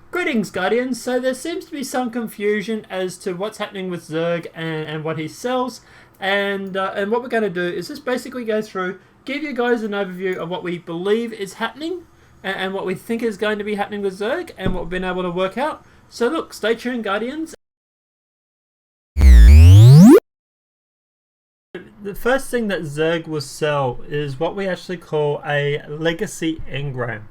Greetings, Guardians. So there seems to be some confusion as to what's happening with Zerg and what he sells. And what we're going to do is just basically go through, give you guys an overview of what we believe is happening and what we think is going to be happening with Zerg and what we've been able to work out. So look, stay tuned, Guardians. The first thing that Zerg will sell is what we actually call a legacy engram.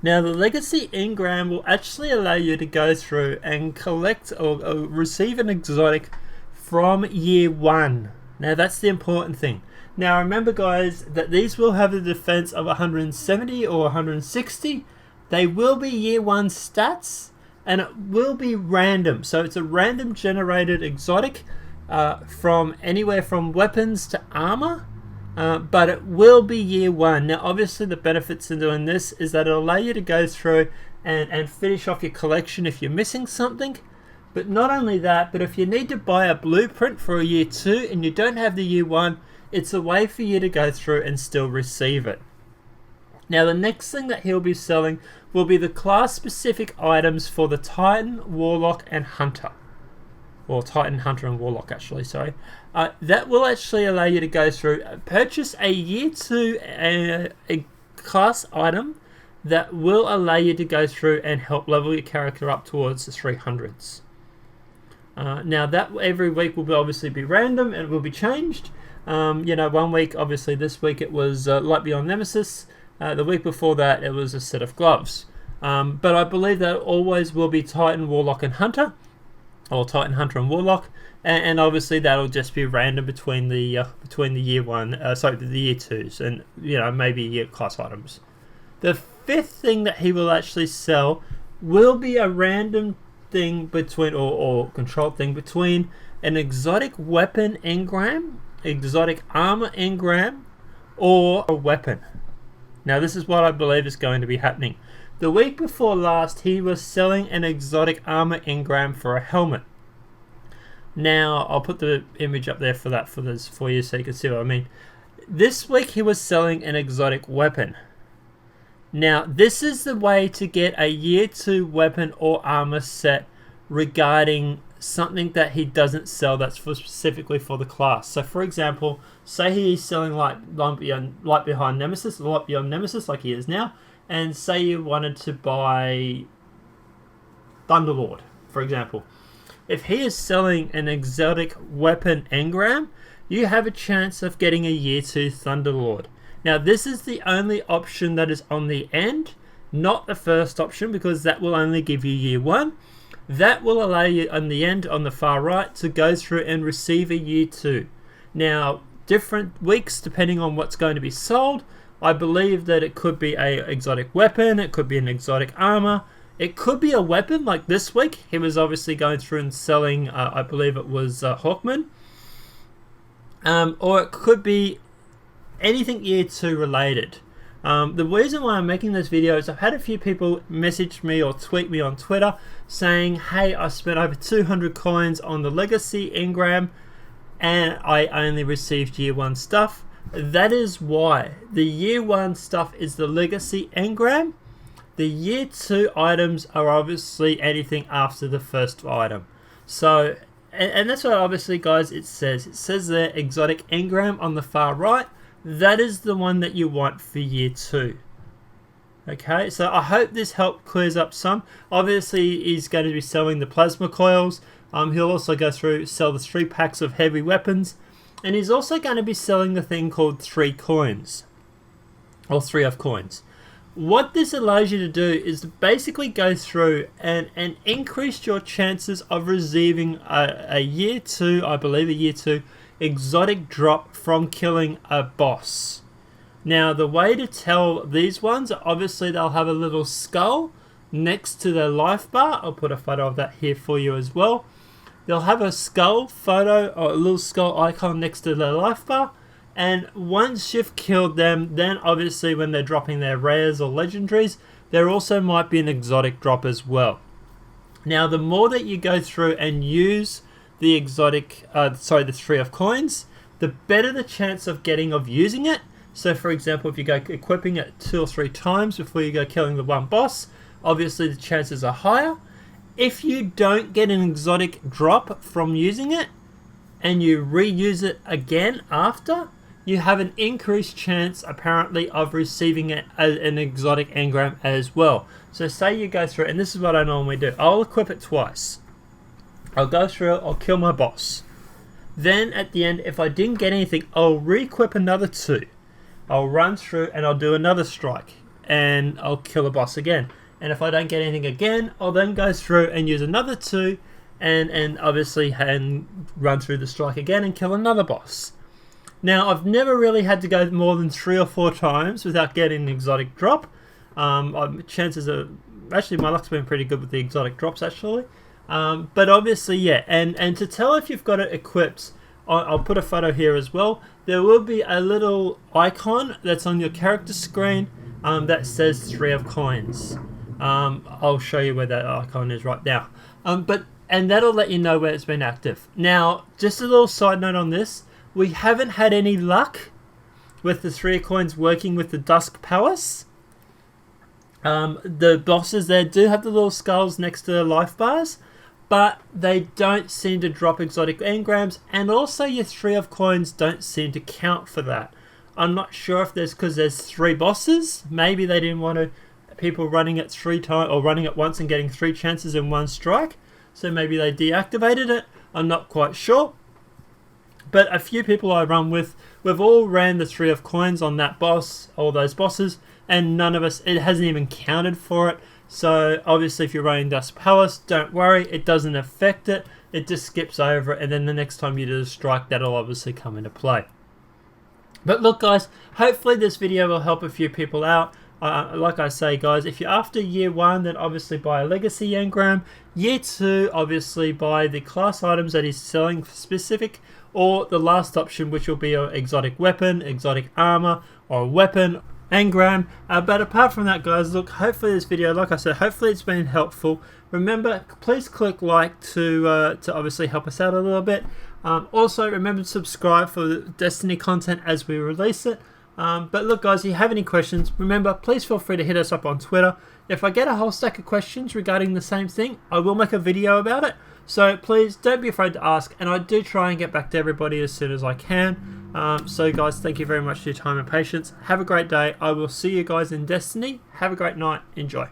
Now, the legacy engram will actually allow you to go through and collect or receive an exotic from year 1. Now, that's the important thing. Now, remember, guys, that these will have a defense of 170 or 160. They will be year 1 stats, and it will be random. So it's a random generated exotic from anywhere from weapons to armor. But it will be year 1. Now, obviously, the benefits in doing this is that it'll allow you to go through and finish off your collection if you're missing something. But not only that, but if you need to buy a blueprint for a year 2 and you don't have the year 1, it's a way for you to go through and still receive it. Now, the next thing that he'll be selling will be the class-specific items for the Titan, Warlock, and Hunter. Or Titan, Hunter, and Warlock, actually, sorry. That will actually allow you to go through, purchase a year 2 a class item that will allow you to go through and help level your character up towards the 300s. Now, that every week will obviously be random and will be changed. One week, obviously this week it was Light Beyond Nemesis. The week before that it was a set of gloves. But I believe that always will be Titan, Warlock, and Hunter. Or Titan, Hunter, and Warlock, and obviously that'll just be random between the year 1, the year 2s, and maybe year class items. The fifth thing that he will actually sell will be a random thing between or controlled thing between an exotic weapon engram, exotic armor engram, or a weapon. Now, this is what I believe is going to be happening. The week before last, he was selling an exotic armor engram for a helmet. Now, I'll put the image up there for you so you can see what I mean. This week, he was selling an exotic weapon. Now, this is the way to get a year 2 weapon or armor set regarding something that he doesn't sell that's specifically for the class. So, for example, say he's selling Light Beyond Nemesis like he is now. And say you wanted to buy Thunderlord, for example. If he is selling an exotic weapon engram, you have a chance of getting a year 2 Thunderlord. Now, this is the only option that is on the end, not the first option, because that will only give you year 1. That will allow you on the end, on the far right, to go through and receive a year 2. Now, different weeks, depending on what's going to be sold, I believe that it could be an exotic weapon, it could be an exotic armor, it could be a weapon like this week. He was obviously going through and selling, I believe it was Hawkman. Or it could be anything year 2 related. The reason why I'm making this video is I've had a few people message me or tweet me on Twitter saying, hey, I spent over 200 coins on the Legacy engram and I only received year 1 stuff. That is why the year 1 stuff is the legacy engram. The year 2 items are obviously anything after the first item. So, and that's what obviously, guys, it says. It says there exotic engram on the far right. That is the one that you want for year 2. Okay, so I hope this help clears up some. Obviously, he's going to be selling the plasma coils. He'll also go through, sell the 3 packs of heavy weapons. And he's also going to be selling the thing called 3 coins. Or 3 of coins. What this allows you to do is to basically go through and increase your chances of receiving a year 2, I believe a year 2, exotic drop from killing a boss. Now, the way to tell these ones, obviously they'll have a little skull next to their life bar. I'll put a photo of that here for you as well. They'll have a skull photo or a little skull icon next to their life bar. And once you've killed them, then obviously when they're dropping their rares or legendaries, there also might be an exotic drop as well. Now, the more that you go through and use the exotic, the 3 of coins, the better the chance of using it. So for example, if you go equipping it 2 or 3 times before you go killing the one boss, obviously the chances are higher. If you don't get an exotic drop from using it, and you reuse it again after, you have an increased chance apparently of receiving it as an exotic engram as well. So say you go through, and this is what I normally do. I'll equip it twice. I'll go through, I'll kill my boss. Then at the end, if I didn't get anything, I'll re-equip another 2. I'll run through and I'll do another strike. And I'll kill a boss again. And if I don't get anything again, I'll then go through and use another 2 and obviously run through the strike again and kill another boss. Now, I've never really had to go more than 3 or 4 times without getting an exotic drop. Chances are, actually my luck's been pretty good with the exotic drops actually. But obviously, yeah, and to tell if you've got it equipped, I'll put a photo here as well. There will be a little icon that's on your character screen that says 3 of coins. I'll show you where that icon is right now. And that'll let you know where it's been active. Now, just a little side note on this, we haven't had any luck with the 3 of coins working with the Dusk Palace. The bosses there do have the little skulls next to the life bars, but they don't seem to drop exotic engrams, and also your 3 of coins don't seem to count for that. I'm not sure if there's because there's 3 bosses. Maybe they didn't want people running it 3 times or running it once and getting 3 chances in 1 strike. So maybe they deactivated it. I'm not quite sure. But a few people I run with, we've all ran the 3 of coins on that boss, all those bosses, and none of us, it hasn't even counted for it. So obviously if you're running Dusk Palace, don't worry, it doesn't affect it. It just skips over it, and then the next time you do a strike, that'll obviously come into play. But look guys, hopefully this video will help a few people out. Like I say guys, if you're after year 1, then obviously buy a legacy engram. Year 2, obviously buy the class items that he's selling specific, or the last option, which will be an exotic weapon, exotic armor, or a weapon engram. But apart from that guys, look, hopefully this video, like I said, hopefully it's been helpful. Remember, please click like to obviously help us out a little bit. Also remember to subscribe for the Destiny content as we release it. But look guys, if you have any questions, remember, please feel free to hit us up on Twitter. If I get a whole stack of questions regarding the same thing, I will make a video about it. So please don't be afraid to ask, and I do try and get back to everybody as soon as I can. So guys, thank you very much for your time and patience. Have a great day. I will see you guys in Destiny. Have a great night. Enjoy.